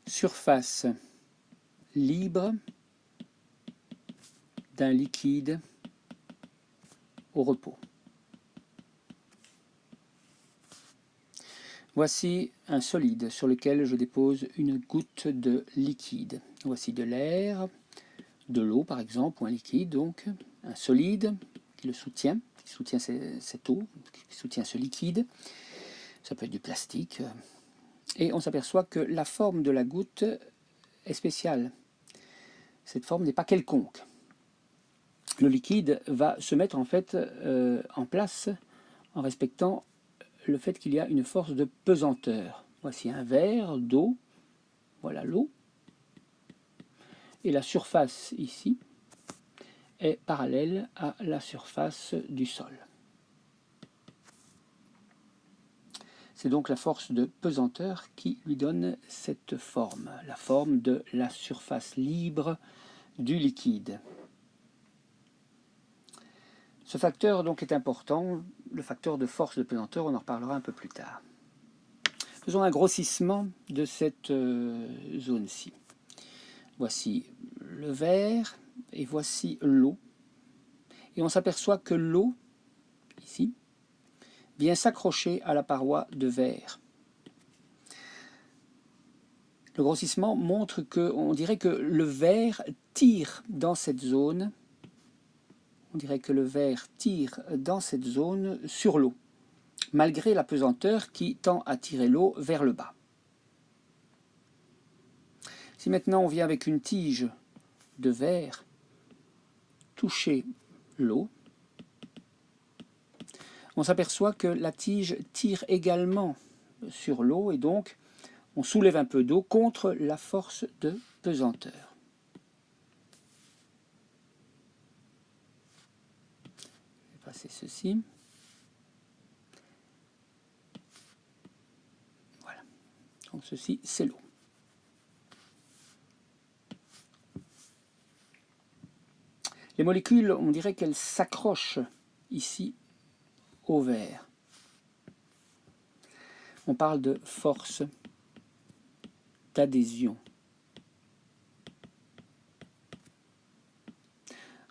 Surface libre d'un liquide au repos. Voici un solide sur lequel je dépose une goutte de liquide. Voici de l'air, de l'eau par exemple, ou un liquide, donc un solide qui le soutient, qui soutient cette eau, qui soutient ce liquide. Ça peut être du plastique. Et on s'aperçoit que la forme de la goutte est spéciale. Cette forme n'est pas quelconque. Le liquide va se mettre en fait en place en respectant le fait qu'il y a une force de pesanteur. Voici un verre d'eau, voilà l'eau, et la surface ici est parallèle à la surface du sol. C'est donc la force de pesanteur qui lui donne cette forme, la forme de la surface libre du liquide. Ce facteur donc est important, le facteur de force de pesanteur, on en reparlera un peu plus tard. Faisons un grossissement de cette zone-ci. Voici le verre et voici l'eau. Et on s'aperçoit que l'eau, ici, vient s'accrocher à la paroi de verre. Le grossissement montre qu'on dirait que le verre tire dans cette zone. On dirait que le verre tire dans cette zone sur l'eau, malgré la pesanteur qui tend à tirer l'eau vers le bas. Si maintenant on vient avec une tige de verre toucher l'eau, on s'aperçoit que la tige tire également sur l'eau et donc on soulève un peu d'eau contre la force de pesanteur. Je vais passer ceci. Voilà. Donc ceci, c'est l'eau. Les molécules, on dirait qu'elles s'accrochent ici au verre. On parle de force d'adhésion.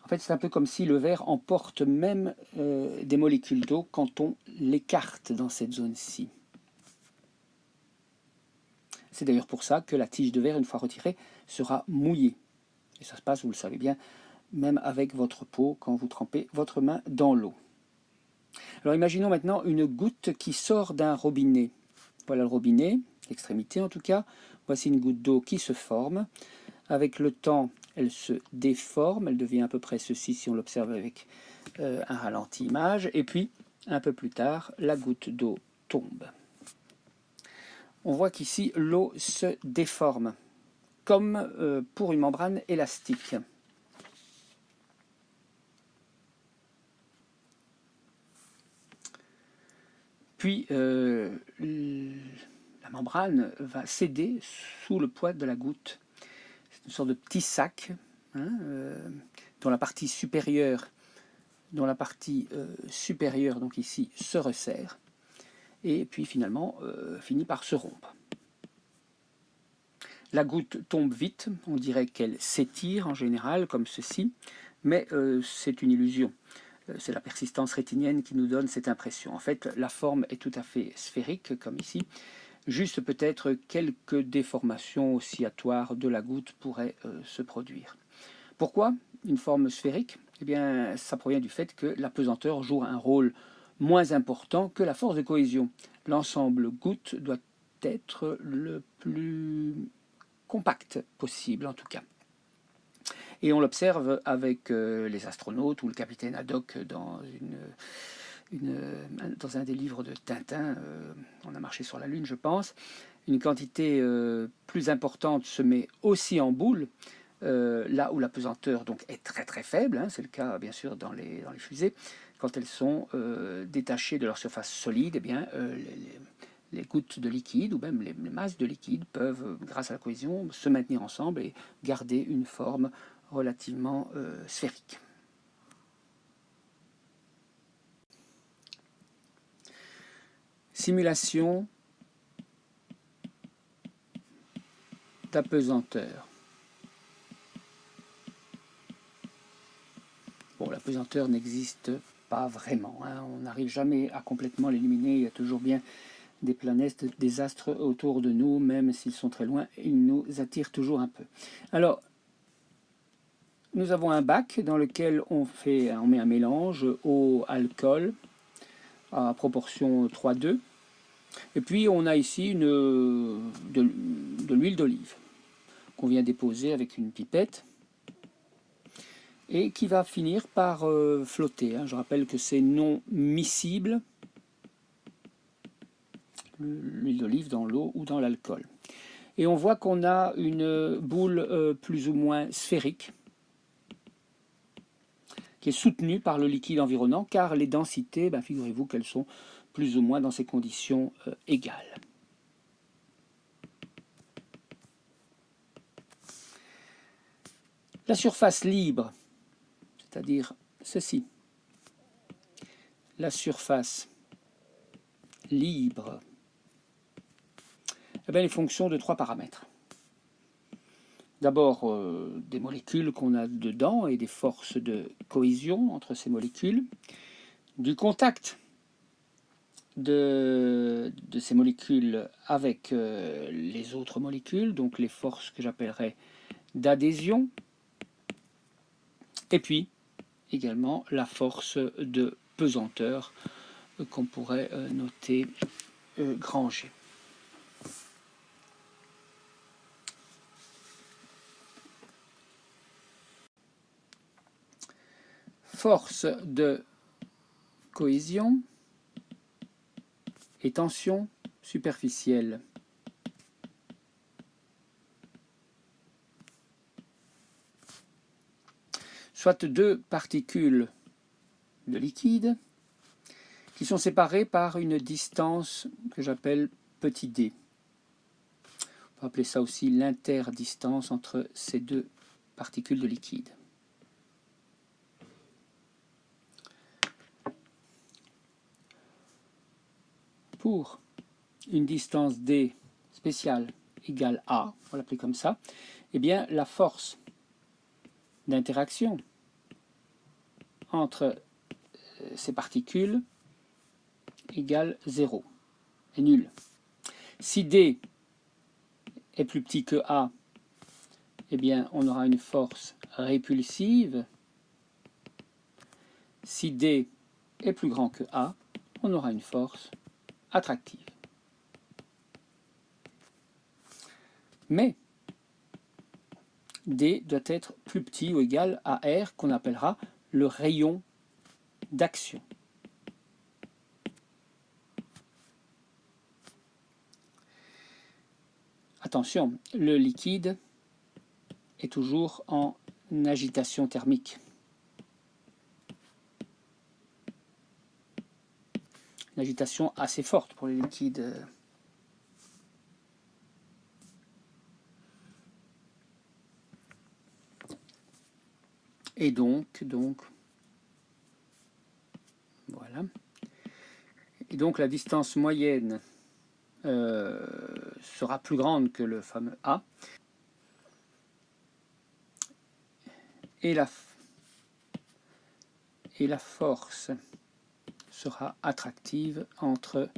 En fait, c'est un peu comme si le verre emporte même des molécules d'eau quand on l'écarte dans cette zone-ci. C'est d'ailleurs pour ça que la tige de verre, une fois retirée, sera mouillée. Et ça se passe, vous le savez bien, même avec votre peau quand vous trempez votre main dans l'eau. Alors imaginons maintenant une goutte qui sort d'un robinet. Voilà le robinet, l'extrémité en tout cas. Voici une goutte d'eau qui se forme. Avec le temps, elle se déforme, elle devient à peu près ceci si on l'observe avec un ralenti image. Et puis, un peu plus tard, la goutte d'eau tombe. On voit qu'ici, l'eau se déforme, comme pour une membrane élastique. Puis, la membrane va céder sous le poids de la goutte. C'est une sorte de petit sac dont la partie supérieure, donc ici, se resserre et puis finalement finit par se rompre. La goutte tombe vite, on dirait qu'elle s'étire en général comme ceci, mais c'est une illusion. C'est la persistance rétinienne qui nous donne cette impression. En fait, la forme est tout à fait sphérique, comme ici. Juste peut-être quelques déformations oscillatoires de la goutte pourraient se produire. Pourquoi une forme sphérique? Eh bien, ça provient du fait que la pesanteur joue un rôle moins important que la force de cohésion. L'ensemble goutte doit être le plus compact possible, en tout cas. Et on l'observe avec les astronautes ou le capitaine Haddock dans un des livres de Tintin, on a marché sur la Lune je pense, une quantité plus importante se met aussi en boule, là où la pesanteur donc, est très très faible, c'est le cas bien sûr dans les fusées, quand elles sont détachées de leur surface solide, eh bien, les gouttes de liquide ou même les masses de liquide peuvent, grâce à la cohésion, se maintenir ensemble et garder une forme relativement sphérique. Simulation d'apesanteur. Bon, l'apesanteur n'existe pas vraiment, hein. On n'arrive jamais à complètement l'éliminer. Il y a toujours bien des planètes, des astres autour de nous, même s'ils sont très loin, ils nous attirent toujours un peu. Alors, nous avons un bac dans lequel on met un mélange eau-alcool à proportion 3:2. Et puis on a ici de l'huile d'olive qu'on vient déposer avec une pipette et qui va finir par flotter. Je rappelle que c'est non miscible, l'huile d'olive dans l'eau ou dans l'alcool. Et on voit qu'on a une boule plus ou moins sphérique qui est soutenue par le liquide environnant, car les densités, figurez-vous qu'elles sont plus ou moins dans ces conditions égales. La surface libre, c'est-à-dire ceci, la surface libre, elle est fonction de 3 paramètres. D'abord, des molécules qu'on a dedans et des forces de cohésion entre ces molécules, du contact de ces molécules avec les autres molécules, donc les forces que j'appellerais d'adhésion, et puis également la force de pesanteur qu'on pourrait noter grand G. Force de cohésion et tension superficielle. Soit deux particules de liquide qui sont séparées par une distance que j'appelle petit d. On peut appeler ça aussi l'interdistance entre ces deux particules de liquide. Pour une distance d spéciale égale a, on va l'appeler comme ça, eh bien la force d'interaction entre ces particules égale 0, est nulle. Si d est plus petit que a, eh bien on aura une force répulsive. Si d est plus grand que a, on aura une force attractive. Mais d doit être plus petit ou égal à r, qu'on appellera le rayon d'action. Attention, le liquide est toujours en agitation thermique. Une agitation assez forte pour les liquides. Et donc, voilà. Et donc la distance moyenne sera plus grande que le fameux A. Et la force sera attractive entre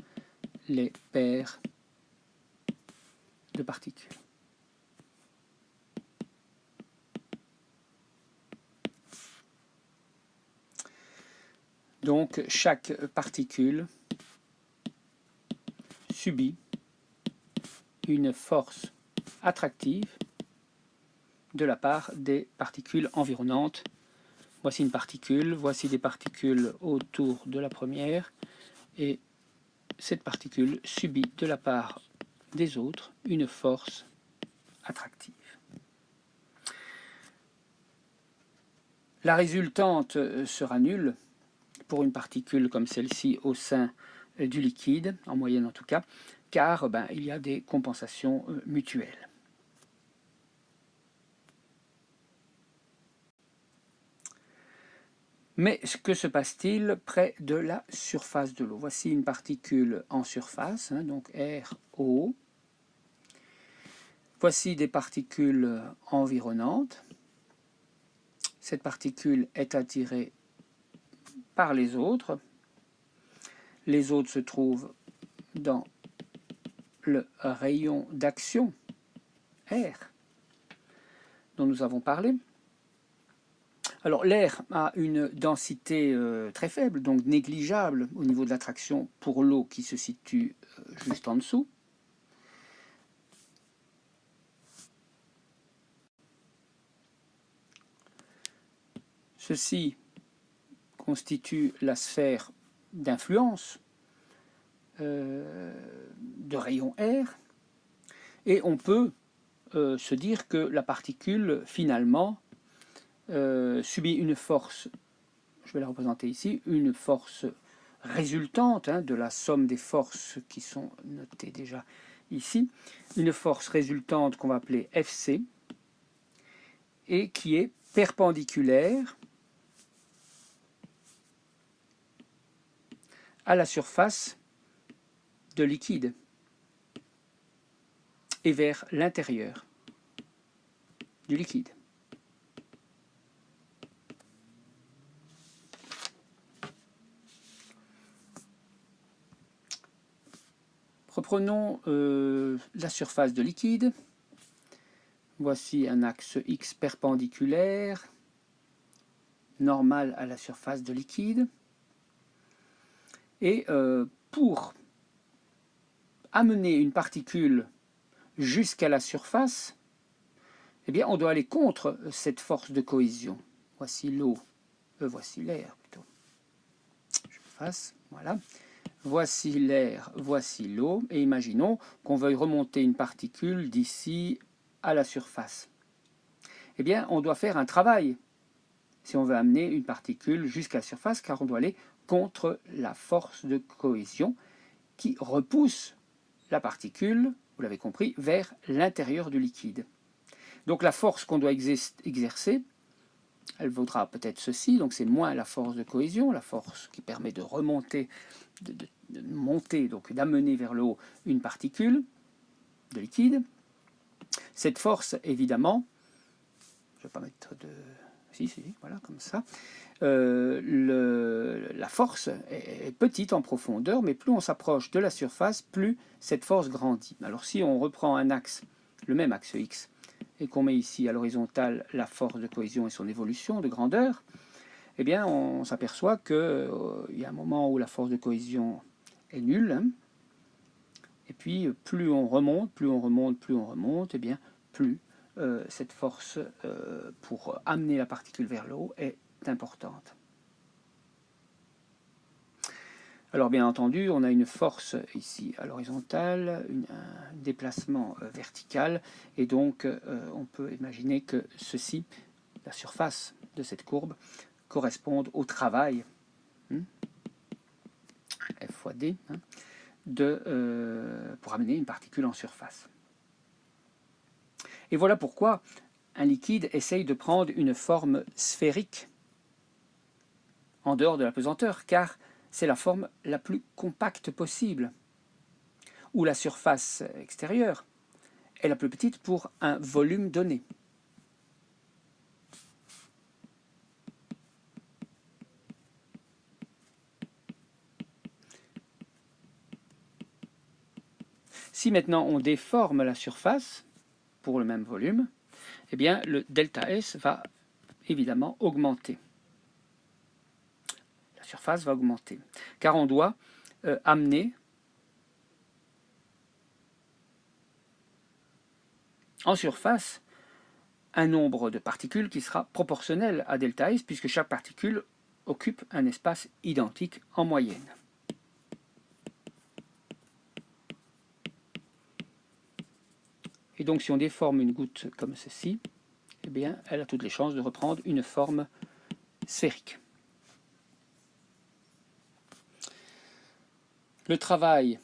les paires de particules. Donc chaque particule subit une force attractive de la part des particules environnantes. Voici une particule, voici des particules autour de la première, et cette particule subit de la part des autres une force attractive. La résultante sera nulle pour une particule comme celle-ci au sein du liquide, en moyenne en tout cas, car il y a des compensations mutuelles. Mais que se passe-t-il près de la surface de l'eau? Voici une particule en surface, donc RO. Voici des particules environnantes. Cette particule est attirée par les autres. Les autres se trouvent dans le rayon d'action R dont nous avons parlé. Alors l'air a une densité très faible, donc négligeable au niveau de l'attraction pour l'eau qui se situe juste en dessous. Ceci constitue la sphère d'influence de rayon R, et on peut se dire que la particule finalement subit une force, je vais la représenter ici, une force résultante de la somme des forces qui sont notées déjà ici, une force résultante qu'on va appeler Fc, et qui est perpendiculaire à la surface de liquide et vers l'intérieur du liquide. Reprenons la surface de liquide. Voici un axe X perpendiculaire, normal à la surface de liquide. Et pour amener une particule jusqu'à la surface, eh bien, on doit aller contre cette force de cohésion. Voici l'eau, voici l'air plutôt. Je fasse, voilà. Voici l'air, voici l'eau, et imaginons qu'on veuille remonter une particule d'ici à la surface. Eh bien, on doit faire un travail si on veut amener une particule jusqu'à la surface, car on doit aller contre la force de cohésion qui repousse la particule, vous l'avez compris, vers l'intérieur du liquide. Donc la force qu'on doit exercer, elle vaudra peut-être ceci, donc c'est moins la force de cohésion, la force qui permet de remonter, de monter, donc d'amener vers le haut une particule de liquide. Cette force, évidemment, je ne vais pas mettre de... Si, voilà, comme ça. La force est petite en profondeur, mais plus on s'approche de la surface, plus cette force grandit. Alors si on reprend un axe, le même axe X, et qu'on met ici à l'horizontale la force de cohésion et son évolution de grandeur, eh bien on s'aperçoit qu'il y a un moment où la force de cohésion est nulle, et puis plus on remonte, eh bien plus cette force pour amener la particule vers le haut est importante. Alors bien entendu, on a une force ici à l'horizontale, un déplacement vertical, et donc on peut imaginer que ceci, la surface de cette courbe, corresponde au travail, F fois D, pour amener une particule en surface. Et voilà pourquoi un liquide essaye de prendre une forme sphérique en dehors de la pesanteur, car c'est la forme la plus compacte possible, où la surface extérieure est la plus petite pour un volume donné. Si maintenant on déforme la surface pour le même volume, eh bien le delta S va évidemment augmenter. La surface va augmenter, car on doit amener en surface un nombre de particules qui sera proportionnel à delta S, puisque chaque particule occupe un espace identique en moyenne. Et donc si on déforme une goutte comme ceci, eh bien, elle a toutes les chances de reprendre une forme sphérique. Le travail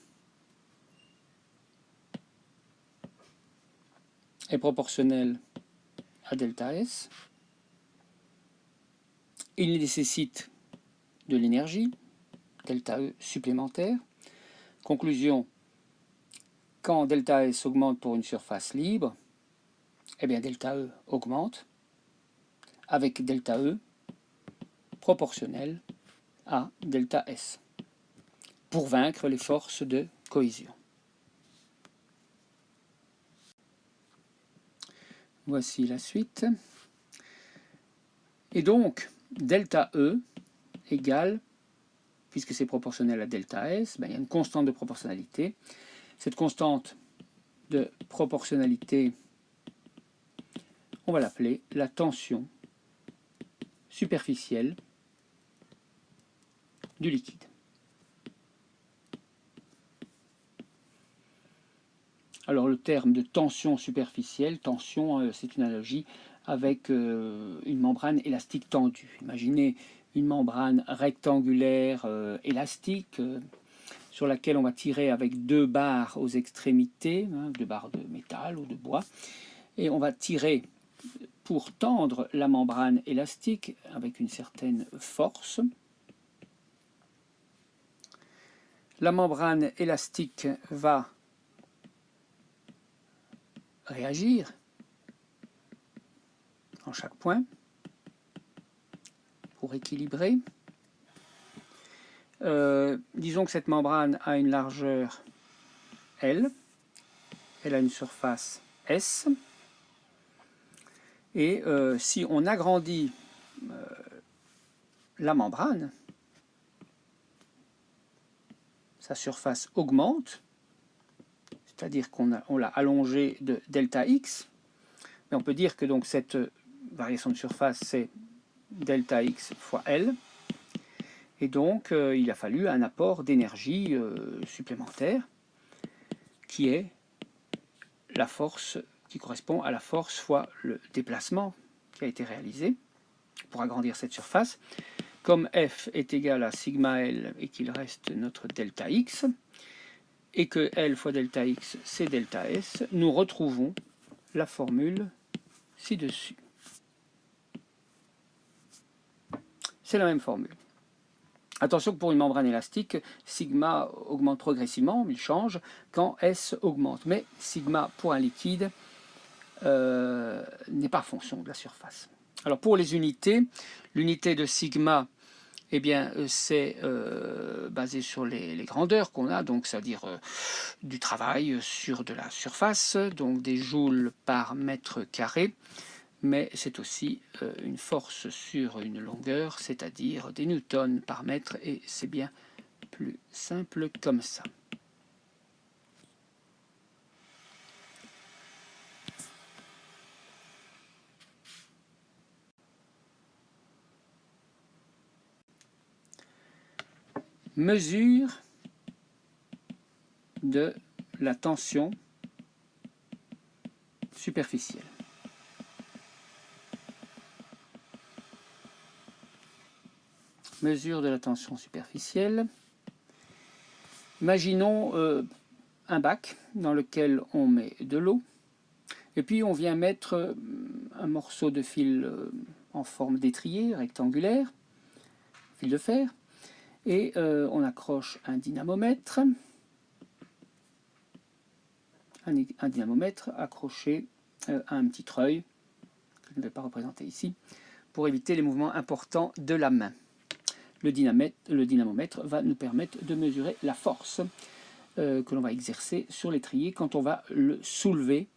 est proportionnel à delta S. Il nécessite de l'énergie, delta E supplémentaire. Conclusion, quand delta S augmente pour une surface libre, eh bien delta E augmente avec delta E proportionnel à delta S pour vaincre les forces de cohésion. Voici la suite. Et donc, delta E égale, puisque c'est proportionnel à delta S, il y a une constante de proportionnalité. Cette constante de proportionnalité, on va l'appeler la tension superficielle du liquide. Alors le terme de tension superficielle, tension, c'est une analogie avec une membrane élastique tendue. Imaginez une membrane rectangulaire élastique sur laquelle on va tirer avec deux barres aux extrémités, deux barres de métal ou de bois, et on va tirer pour tendre la membrane élastique avec une certaine force. La membrane élastique va réagir en chaque point pour équilibrer. Disons que cette membrane a une largeur L, elle a une surface S, et si on agrandit la membrane, sa surface augmente, c'est-à-dire qu'on l'a allongée de delta x, mais on peut dire que donc cette variation de surface c'est delta x fois L, et donc il a fallu un apport d'énergie supplémentaire qui est la force qui correspond à la force fois le déplacement qui a été réalisé pour agrandir cette surface. Comme F est égal à sigma L et qu'il reste notre delta X, et que L fois delta X c'est delta S, nous retrouvons la formule ci-dessus. C'est la même formule. Attention que pour une membrane élastique, sigma augmente progressivement, il change, quand S augmente. Mais sigma pour un liquide n'est pas fonction de la surface. Alors pour les unités, l'unité de sigma, eh bien, c'est basé sur les grandeurs qu'on a, donc c'est-à-dire du travail sur de la surface, donc des joules par mètre carré, mais c'est aussi une force sur une longueur, c'est-à-dire des newtons par mètre, et c'est bien plus simple comme ça. Mesure de la tension superficielle. Mesure de la tension superficielle. Imaginons un bac dans lequel on met de l'eau, et puis on vient mettre un morceau de fil en forme d'étrier rectangulaire, fil de fer, et on accroche un dynamomètre, accroché à un petit treuil, que je ne vais pas représenter ici, pour éviter les mouvements importants de la main. Le dynamomètre va nous permettre de mesurer la force que l'on va exercer sur l'étrier quand on va le soulever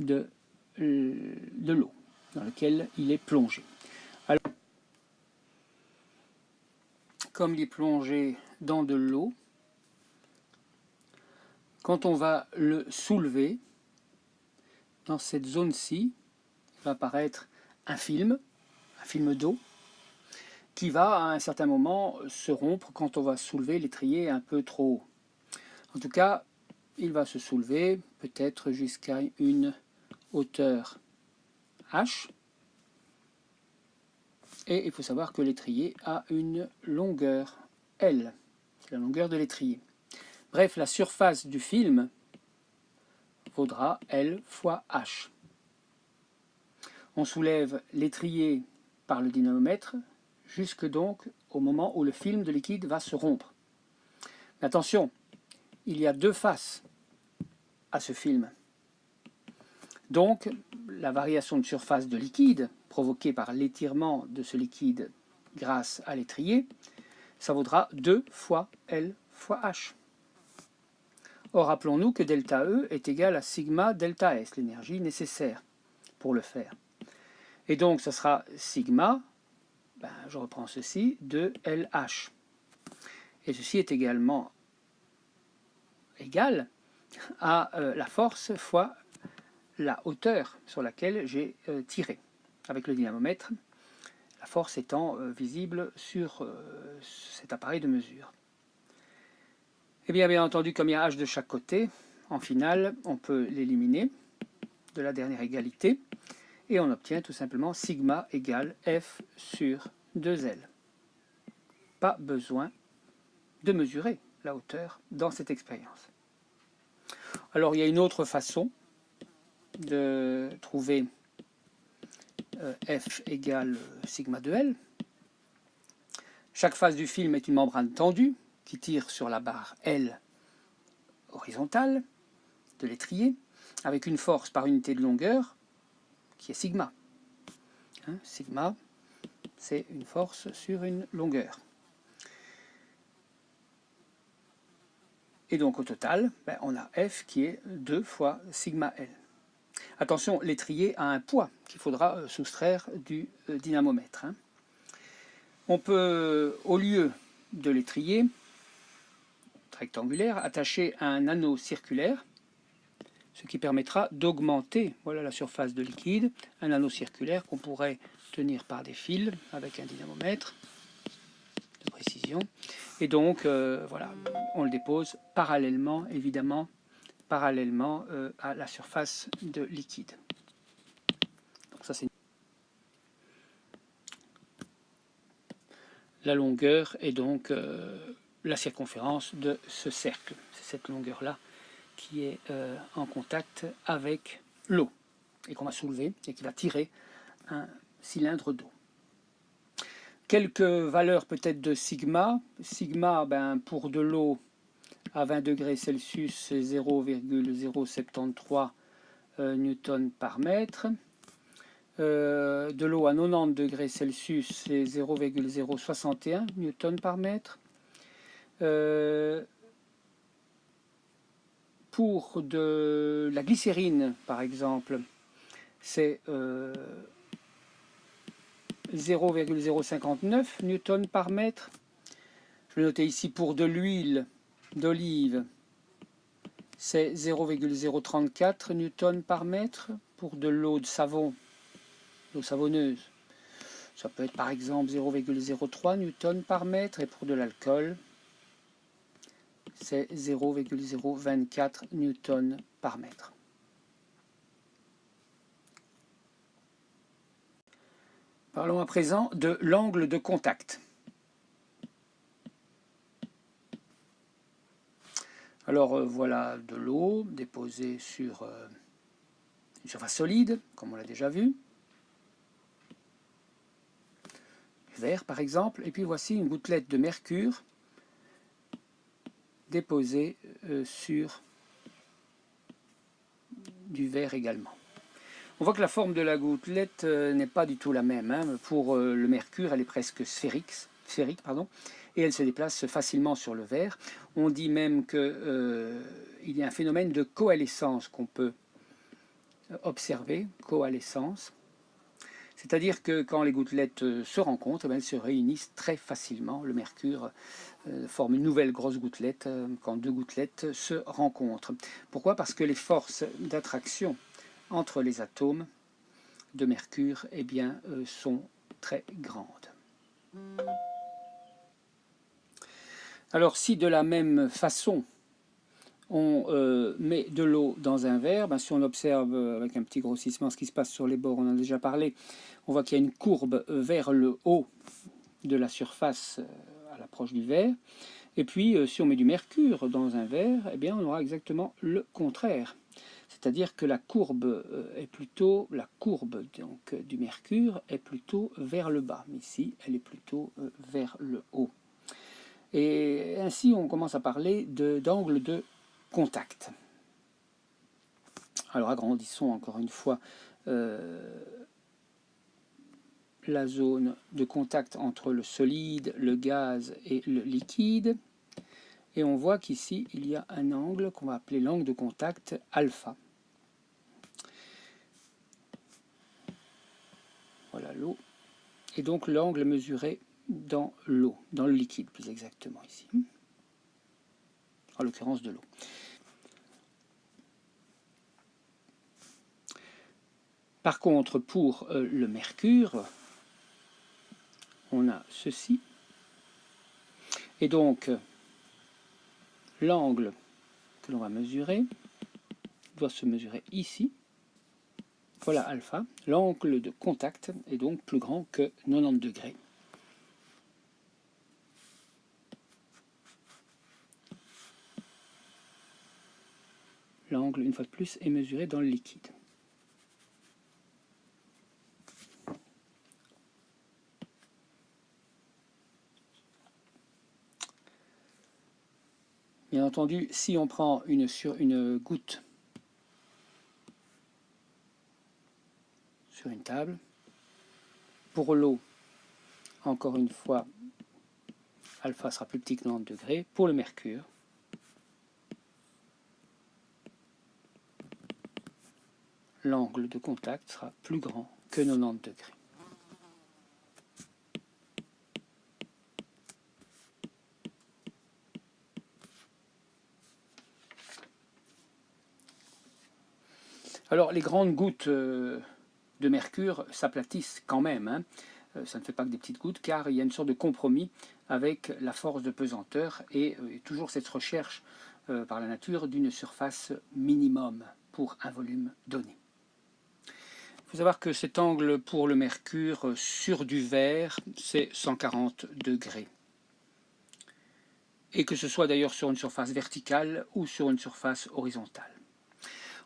de l'eau dans laquelle il est plongé. Alors, comme il est plongé dans de l'eau, quand on va le soulever, dans cette zone-ci, va apparaître un film d'eau, qui va à un certain moment se rompre quand on va soulever l'étrier un peu trop haut. En tout cas, il va se soulever peut-être jusqu'à une hauteur H. Et il faut savoir que l'étrier a une longueur L. C'est la longueur de l'étrier. Bref, la surface du film vaudra L fois H. On soulève l'étrier par le dynamomètre jusque donc au moment où le film de liquide va se rompre. Mais attention, il y a deux faces à ce film. Donc la variation de surface de liquide provoquée par l'étirement de ce liquide grâce à l'étrier, ça vaudra 2 fois L fois H. Or, rappelons-nous que delta E est égal à sigma delta S, l'énergie nécessaire pour le faire. Et donc, ce sera sigma, je reprends ceci, de LH. Et ceci est également égal à la force fois la hauteur sur laquelle j'ai tiré avec le dynamomètre, la force étant visible sur cet appareil de mesure. Et bien entendu, comme il y a H de chaque côté, en finale, on peut l'éliminer de la dernière égalité et on obtient tout simplement sigma égale F sur 2L. Pas besoin de mesurer la hauteur dans cette expérience. Alors il y a une autre façon de trouver F égale sigma de L. Chaque face du film est une membrane tendue qui tire sur la barre L horizontale de l'étrier avec une force par unité de longueur qui est sigma. Sigma, c'est une force sur une longueur. Et donc au total, on a F qui est 2 fois sigma L. Attention, l'étrier a un poids qu'il faudra soustraire du dynamomètre. On peut, au lieu de l'étrier rectangulaire, attacher un anneau circulaire, ce qui permettra d'augmenter, voilà la surface de liquide, un anneau circulaire qu'on pourrait tenir par des fils avec un dynamomètre de précision. Et donc, voilà, on le dépose parallèlement, évidemment, parallèlement à la surface de liquide. Donc ça, c'est la longueur et donc la circonférence de ce cercle. C'est cette longueur-là qui est en contact avec l'eau et qu'on va soulever et qui va tirer un cylindre d'eau. Quelques valeurs peut-être de sigma. Sigma, pour de l'eau à 20 degrés Celsius, c'est 0,073 newtons par mètre. De l'eau à 90 degrés Celsius, c'est 0,061 newtons par mètre. Pour de la glycérine, par exemple, c'est 0,059 newtons par mètre. Je vais noter ici pour de l'huile d'olive, c'est 0,034 newtons par mètre. Pour de l'eau de savon, l'eau savonneuse, ça peut être par exemple 0,03 newtons par mètre. Et pour de l'alcool, c'est 0,024 newtons par mètre. Parlons à présent de l'angle de contact. Alors voilà de l'eau déposée sur une surface solide, comme on l'a déjà vu. Du verre par exemple. Et puis voici une gouttelette de mercure déposée sur du verre également. On voit que la forme de la gouttelette n'est pas du tout la même. Pour le mercure, elle est presque sphérique, et elle se déplace facilement sur le verre. On dit même qu'il y a un phénomène de coalescence qu'on peut observer, coalescence. C'est-à-dire que quand les gouttelettes se rencontrent, elles se réunissent très facilement. Le mercure forme une nouvelle grosse gouttelette quand deux gouttelettes se rencontrent. Pourquoi? Parce que les forces d'attraction entre les atomes de mercure sont très grandes. Alors si de la même façon on met de l'eau dans un verre, si on observe avec un petit grossissement ce qui se passe sur les bords, on en a déjà parlé, on voit qu'il y a une courbe vers le haut de la surface à l'approche du verre. Et puis si on met du mercure dans un verre, on aura exactement le contraire. C'est-à-dire que la courbe du mercure est plutôt vers le bas. Ici, elle est plutôt vers le haut. Et ainsi, on commence à parler d'angle de contact. Alors, agrandissons encore une fois la zone de contact entre le solide, le gaz et le liquide. Et on voit qu'ici, il y a un angle qu'on va appeler l'angle de contact alpha. Voilà l'eau. Et donc l'angle mesuré dans l'eau, dans le liquide plus exactement ici. En l'occurrence de l'eau. Par contre, pour le mercure, on a ceci. Et donc, l'angle que l'on va mesurer doit se mesurer ici. Voilà alpha. L'angle de contact est donc plus grand que 90 degrés. L'angle, une fois de plus, est mesuré dans le liquide. Bien entendu, si on prend une goutte sur une table, pour l'eau, encore une fois, alpha sera plus petit que 90 degrés. Pour le mercure, l'angle de contact sera plus grand que 90 degrés. Alors, les grandes gouttes de mercure s'aplatissent quand même. Hein. Ça ne fait pas que des petites gouttes, car il y a une sorte de compromis avec la force de pesanteur et toujours cette recherche par la nature d'une surface minimum pour un volume donné. Il faut savoir que cet angle pour le mercure sur du verre, c'est 140 degrés. Et que ce soit d'ailleurs sur une surface verticale ou sur une surface horizontale.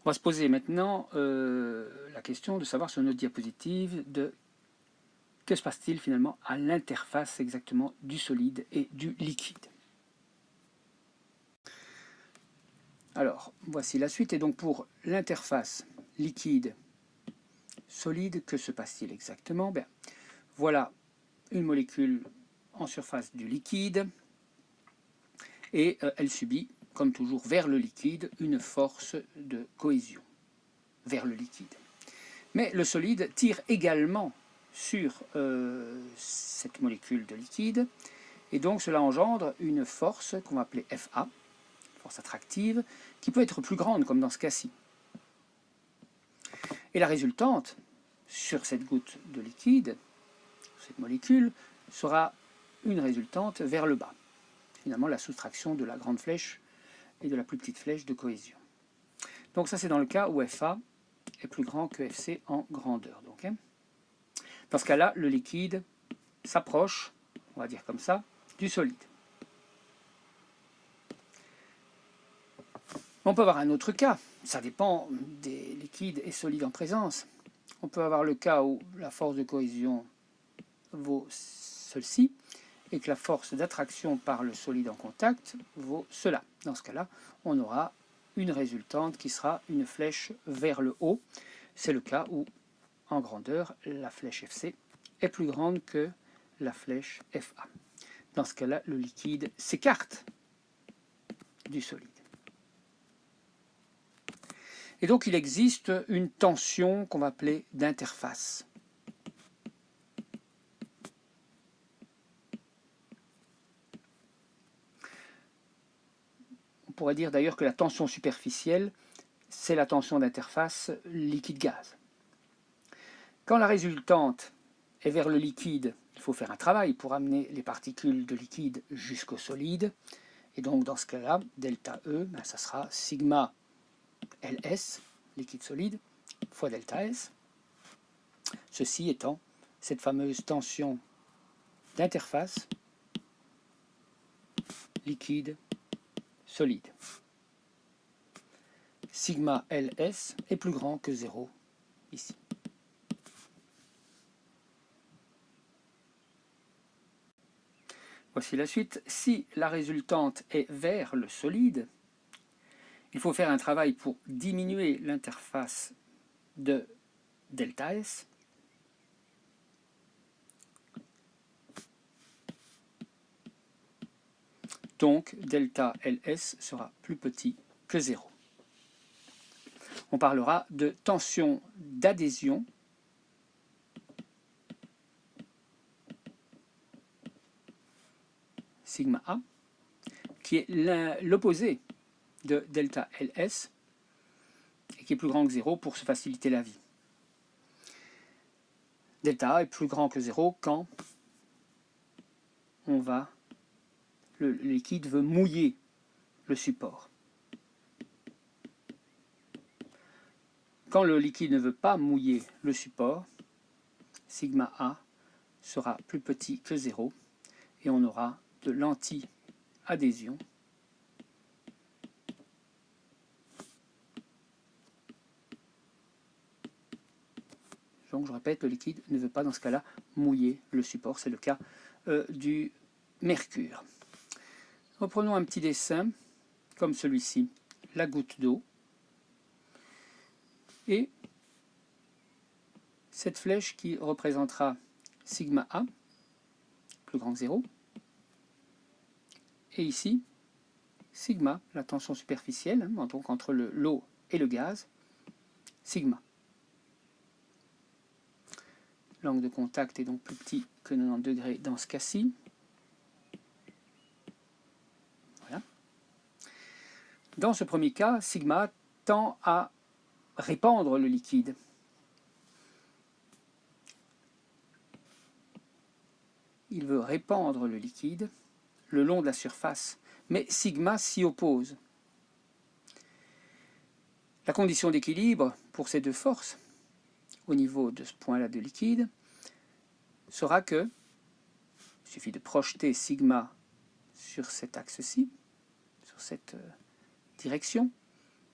On va se poser maintenant la question de savoir sur notre diapositive de que se passe-t-il finalement à l'interface exactement du solide et du liquide. Alors, voici la suite. Et donc pour l'interface liquide-solide, que se passe-t-il exactement? Bien, voilà une molécule en surface du liquide et elle subit, comme toujours vers le liquide, une force de cohésion vers le liquide. Mais le solide tire également sur cette molécule de liquide et donc cela engendre une force qu'on va appeler FA, force attractive, qui peut être plus grande comme dans ce cas-ci. Et la résultante sur cette goutte de liquide, cette molécule, sera une résultante vers le bas. Finalement la soustraction de la grande flèche et de la plus petite flèche de cohésion. Donc ça c'est dans le cas où FA est plus grand que FC en grandeur. Donc, hein. Dans ce cas-là, le liquide s'approche, on va dire comme ça, du solide. On peut avoir un autre cas, ça dépend des liquides et solides en présence. On peut avoir le cas où la force de cohésion vaut celle-ci et que la force d'attraction par le solide en contact vaut cela. Dans ce cas-là, on aura une résultante qui sera une flèche vers le haut. C'est le cas où, en grandeur, la flèche FC est plus grande que la flèche FA. Dans ce cas-là, le liquide s'écarte du solide. Et donc, il existe une tension qu'on va appeler d'interface. On pourrait dire d'ailleurs que la tension superficielle, c'est la tension d'interface liquide-gaz. Quand la résultante est vers le liquide, il faut faire un travail pour amener les particules de liquide jusqu'au solide. Et donc, dans ce cas-là, delta E, ça sera sigma LS, liquide solide, fois delta S. Ceci étant cette fameuse tension d'interface liquide-solide. Sigma LS est plus grand que 0 ici. Voici la suite. Si la résultante est vers le solide, il faut faire un travail pour diminuer l'interface de delta S. Donc delta LS sera plus petit que 0. On parlera de tension d'adhésion sigma A, qui est l'opposé de delta LS et qui est plus grand que 0 pour se faciliter la vie. Delta A est plus grand que 0 quand le liquide veut mouiller le support. Quand le liquide ne veut pas mouiller le support, sigma A sera plus petit que 0 et on aura de l'anti-adhésion. Donc je répète, le liquide ne veut pas dans ce cas-là mouiller le support, c'est le cas du mercure. Reprenons un petit dessin comme celui-ci, la goutte d'eau et cette flèche qui représentera sigma A, plus grand que 0, et ici sigma, la tension superficielle, donc entre l'eau et le gaz, sigma. L'angle de contact est donc plus petit que 90 degrés dans ce cas-ci. Voilà. Dans ce premier cas, sigma tend à répandre le liquide. Il veut répandre le liquide le long de la surface, mais sigma s'y oppose. La condition d'équilibre pour ces deux forces, au niveau de ce point-là de liquide, sera que, il suffit de projeter sigma sur cet axe-ci, sur cette direction,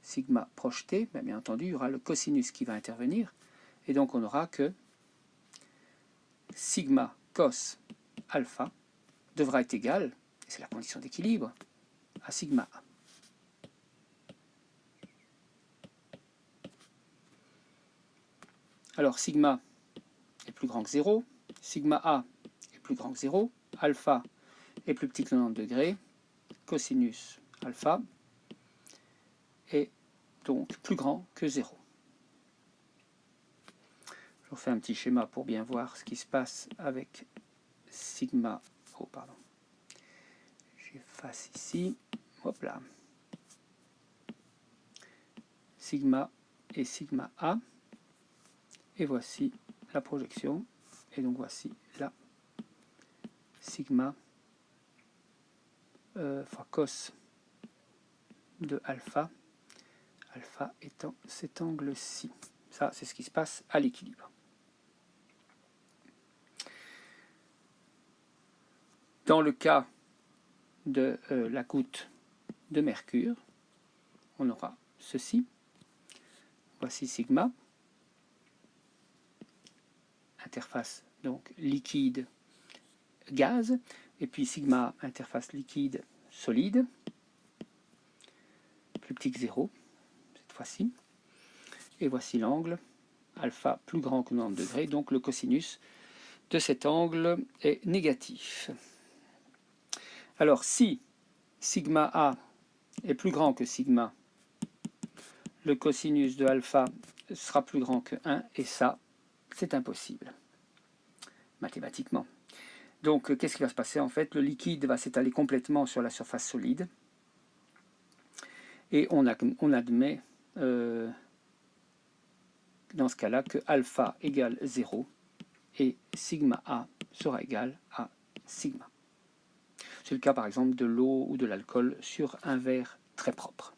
sigma projeté, bien entendu, il y aura le cosinus qui va intervenir, et donc on aura que sigma cos alpha devra être égal, c'est la condition d'équilibre, à sigma A. Alors sigma est plus grand que 0, sigma A est plus grand que 0, alpha est plus petit que 90 degrés, cosinus alpha est donc plus grand que 0. Je refais un petit schéma pour bien voir ce qui se passe avec sigma. Oh, pardon. J'efface ici. Hop là. Sigma et sigma A. Et voici la projection. Et donc voici la sigma fois cos de alpha. Alpha étant cet angle-ci. Ça, c'est ce qui se passe à l'équilibre. Dans le cas de la goutte de mercure, on aura ceci. Voici sigma. Interface donc liquide-gaz. Et puis sigma, interface liquide-solide. Plus petit que 0, cette fois-ci. Et voici l'angle. Alpha plus grand que 90 degrés. Donc le cosinus de cet angle est négatif. Alors si sigma A est plus grand que sigma, le cosinus de alpha sera plus grand que 1, et ça, c'est impossible, mathématiquement. Donc qu'est-ce qui va se passer en fait? Le liquide va s'étaler complètement sur la surface solide, et on admet dans ce cas-là que alpha égale 0, et sigma A sera égal à sigma. C'est le cas par exemple de l'eau ou de l'alcool sur un verre très propre.